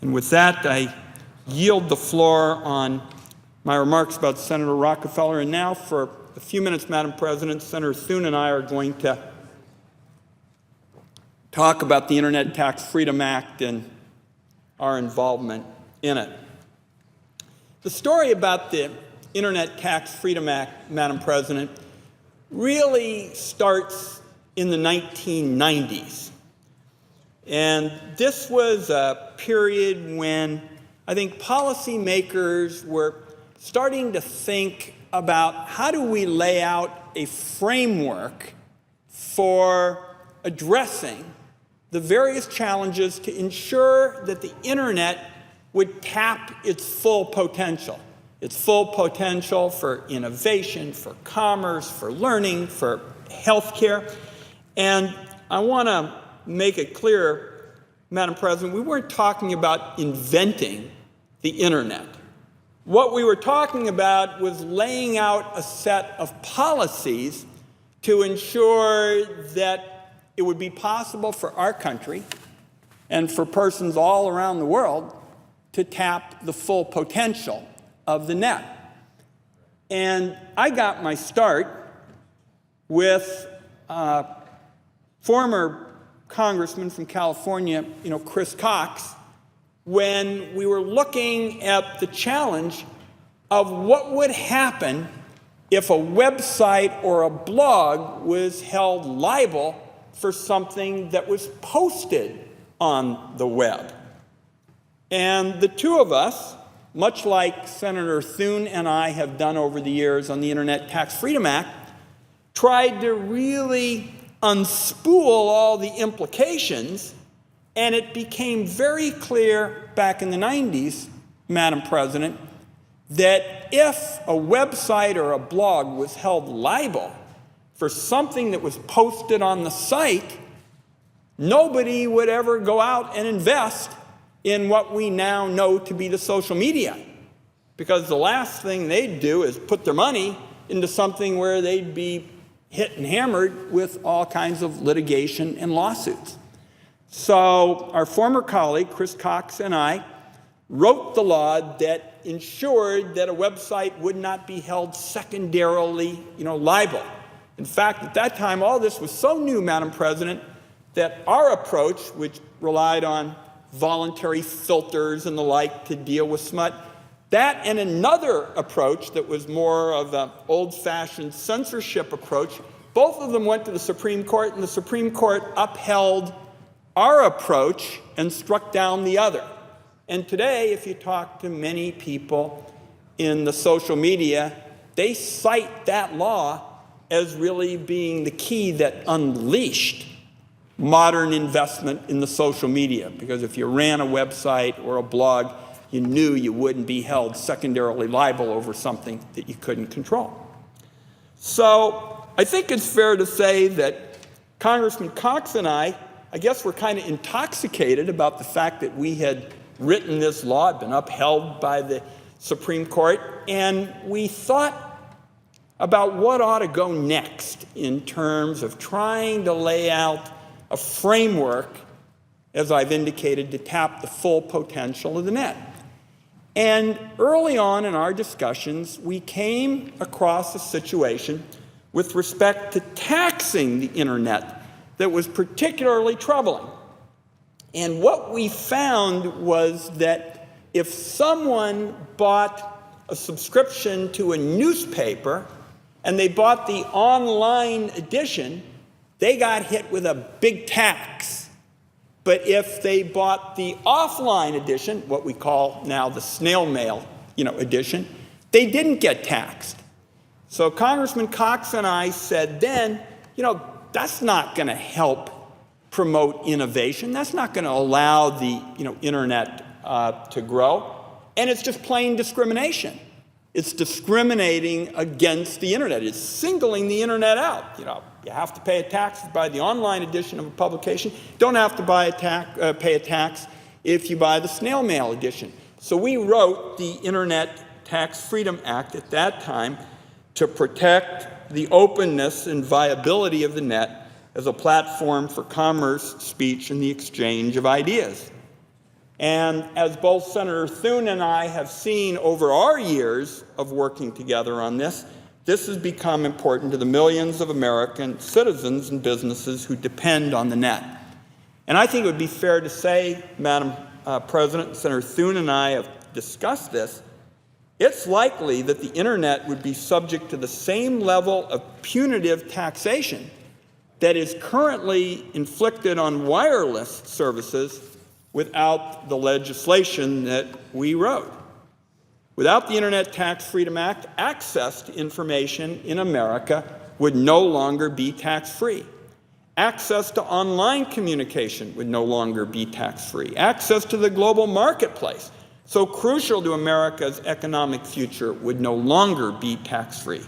And with that, I yield the floor on my remarks about Senator Rockefeller. And now for a few minutes, Madam President, Senator Thune and I are going to talk about the Internet Tax Freedom Act and our involvement in it. The story about the Internet Tax Freedom Act, Madam President, really starts in the 1990s. And this was a period when I think policymakers were starting to think about how do we lay out a framework for addressing the various challenges to ensure that the Internet would tap its full potential for innovation, for commerce, for learning, for healthcare. And I want to make it clear, Madam President, we weren't talking about inventing the Internet. What we were talking about was laying out a set of policies to ensure that it would be possible for our country and for persons all around the world to tap the full potential of the net. And I got my start with former Congressman from California, Chris Cox, when we were looking at the challenge of what would happen if a website or a blog was held liable for something that was posted on the web. And the two of us, much like Senator Thune and I have done over the years on the Internet Tax Freedom Act, tried to really unspool all the implications, and it became very clear back in the 90s, Madam President, that if a website or a blog was held liable for something that was posted on the site, nobody would ever go out and invest in what we now know to be the social media, because the last thing they'd do is put their money into something where they'd be hit and hammered with all kinds of litigation and lawsuits. So our former colleague, Chris Cox, and I wrote the law that ensured that a website would not be held secondarily, liable. In fact, at that time, all this was so new, Madam President, that our approach, which relied on voluntary filters and the like to deal with smut, that and another approach that was more of an old-fashioned censorship approach, both of them went to the Supreme Court, and the Supreme Court upheld our approach and struck down the other. And today, if you talk to many people in the social media, they cite that law as really being the key that unleashed modern investment in the social media. Because if you ran a website or a blog, you knew you wouldn't be held secondarily liable over something that you couldn't control. So I think it's fair to say that Congressman Cox and I guess we're kind of intoxicated about the fact that we had written this law, had been upheld by the Supreme Court, and we thought about what ought to go next in terms of trying to lay out a framework, as I've indicated, to tap the full potential of the net. And early on in our discussions, we came across a situation with respect to taxing the Internet that was particularly troubling. And what we found was that if someone bought a subscription to a newspaper and they bought the online edition, they got hit with a big tax. But if they bought the offline edition, what we call now the snail mail, edition, they didn't get taxed. So Congressman Cox and I said then, that's not going to help promote innovation. That's not going to allow the Internet to grow. And it's just plain discrimination. It's discriminating against the Internet. It's singling the Internet out. You have to pay a tax to buy the online edition of a publication. You don't have to pay a tax if you buy the snail mail edition. So we wrote the Internet Tax Freedom Act at that time to protect the openness and viability of the net as a platform for commerce, speech, and the exchange of ideas. And as both Senator Thune and I have seen over our years of working together on this, this has become important to the millions of American citizens and businesses who depend on the net. And I think it would be fair to say, Madam President, Senator Thune and I have discussed this, it's likely that the internet would be subject to the same level of punitive taxation that is currently inflicted on wireless services without the legislation that we wrote. Without the Internet Tax Freedom Act, access to information in America would no longer be tax-free. Access to online communication would no longer be tax-free. Access to the global marketplace, so crucial to America's economic future, would no longer be tax-free.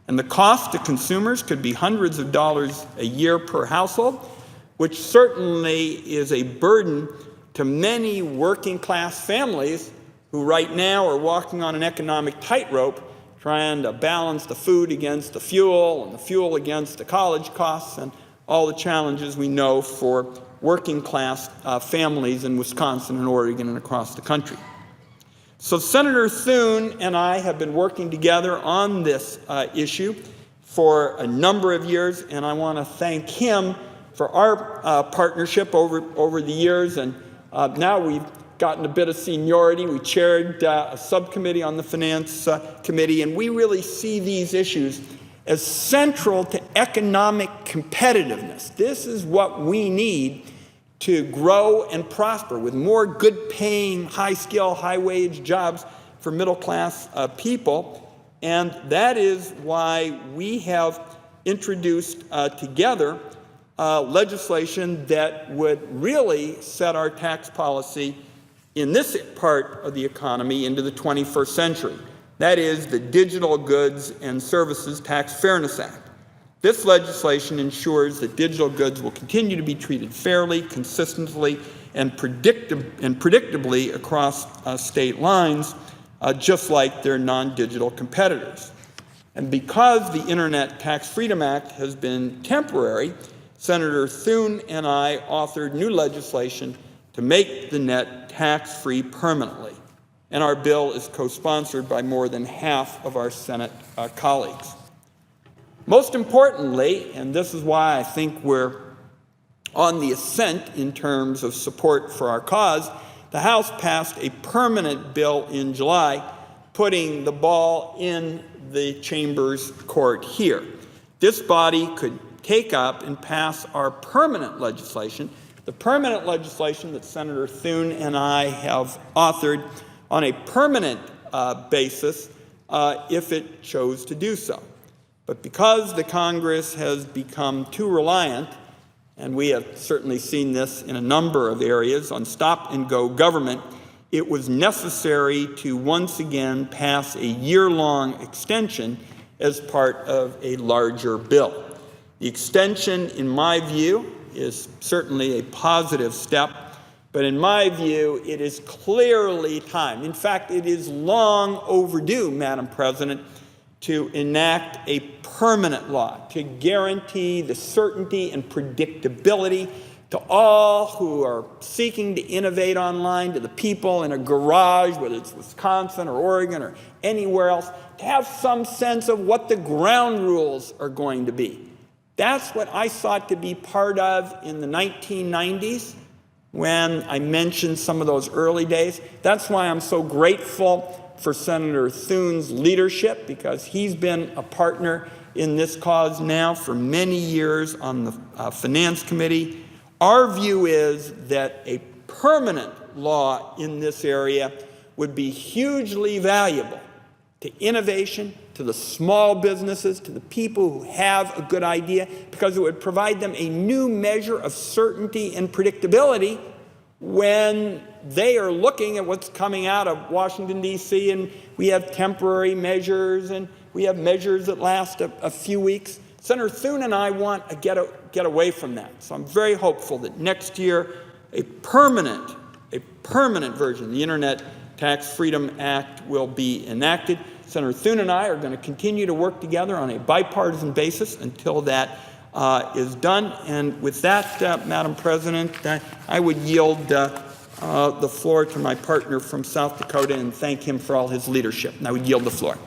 And the cost to consumers could be hundreds of dollars a year per household, which certainly is a burden to many working-class families who right now are walking on an economic tightrope, trying to balance the food against the fuel and the fuel against the college costs and all the challenges we know for working-class families in Wisconsin and Oregon and across the country. So Senator Thune and I have been working together on this issue for a number of years, and I want to thank him for our partnership over the years. And now we've gotten a bit of seniority. We chaired a subcommittee on the Finance Committee, and we really see these issues as central to economic competitiveness. This is what we need to grow and prosper, with more good-paying, high-skill, high-wage jobs for middle-class people. And that is why we have introduced together legislation that would really set our tax policy in this part of the economy into the 21st century. That is the Digital Goods and Services Tax Fairness Act. This legislation ensures that digital goods will continue to be treated fairly, consistently, and predictably across state lines, just like their non-digital competitors. And because the Internet Tax Freedom Act has been temporary, Senator Thune and I authored new legislation to make the net tax-free permanently. And our bill is co-sponsored by more than half of our Senate colleagues. Most importantly, and this is why I think we're on the ascent in terms of support for our cause, the House passed a permanent bill in July, putting the ball in the chamber's court here. This body could take up and pass our permanent legislation, the permanent legislation that Senator Thune and I have authored, on a permanent basis if it chose to do so. But because the Congress has become too reliant, and we have certainly seen this in a number of areas, on stop-and-go government, it was necessary to once again pass a year-long extension as part of a larger bill. The extension, in my view, is certainly a positive step, but in my view, it is clearly time. In fact, it is long overdue, Madam President, to enact a permanent law to guarantee the certainty and predictability to all who are seeking to innovate online, to the people in a garage, whether it's Wisconsin or Oregon or anywhere else, to have some sense of what the ground rules are going to be. That's what I sought to be part of in the 1990s when I mentioned some of those early days. That's why I'm so grateful for Senator Thune's leadership, because he's been a partner in this cause now for many years on the Finance Committee. Our view is that a permanent law in this area would be hugely valuable to innovation, to the small businesses, to the people who have a good idea, because it would provide them a new measure of certainty and predictability when they are looking at what's coming out of Washington, D.C., and we have temporary measures, and we have measures that last a few weeks. Senator Thune and I want to get away from that. So I'm very hopeful that next year a permanent version, the Internet Tax Freedom Act, will be enacted. Senator Thune and I are going to continue to work together on a bipartisan basis until that is done. And with that, Madam President, I would yield the floor to my partner from South Dakota and thank him for all his leadership. And I would yield the floor.